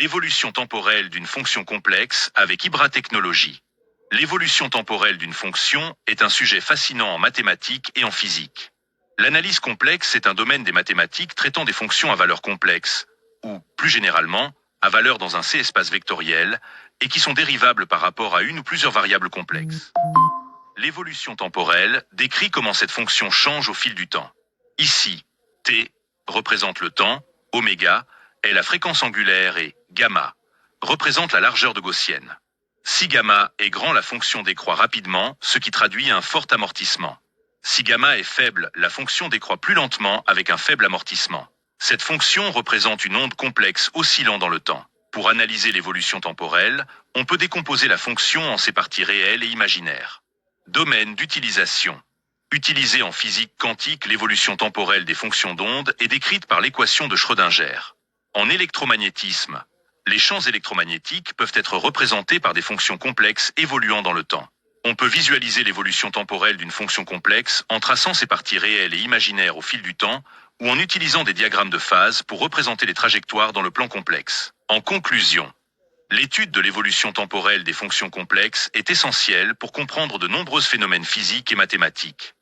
L'évolution temporelle d'une fonction complexe avec Ibra Technologies. L'évolution temporelle d'une fonction est un sujet fascinant en mathématiques et en physique. L'analyse complexe est un domaine des mathématiques traitant des fonctions à valeur complexe, ou, plus généralement, à valeur dans un C espace vectoriel, et qui sont dérivables par rapport à une ou plusieurs variables complexes. L'évolution temporelle décrit comment cette fonction change au fil du temps. Ici, t représente le temps, oméga est la fréquence angulaire et gamma représente la largeur de Gaussienne. Si gamma est grand, la fonction décroît rapidement, ce qui traduit un fort amortissement. Si gamma est faible, la fonction décroît plus lentement avec un faible amortissement. Cette fonction représente une onde complexe oscillant dans le temps. Pour analyser l'évolution temporelle, on peut décomposer la fonction en ses parties réelles et imaginaires. Domaine d'utilisation. Utilisée en physique quantique, l'évolution temporelle des fonctions d'onde est décrite par l'équation de Schrödinger. En électromagnétisme, les champs électromagnétiques peuvent être représentés par des fonctions complexes évoluant dans le temps. On peut visualiser l'évolution temporelle d'une fonction complexe en traçant ses parties réelles et imaginaires au fil du temps, ou en utilisant des diagrammes de phase pour représenter les trajectoires dans le plan complexe. En conclusion, l'étude de l'évolution temporelle des fonctions complexes est essentielle pour comprendre de nombreux phénomènes physiques et mathématiques.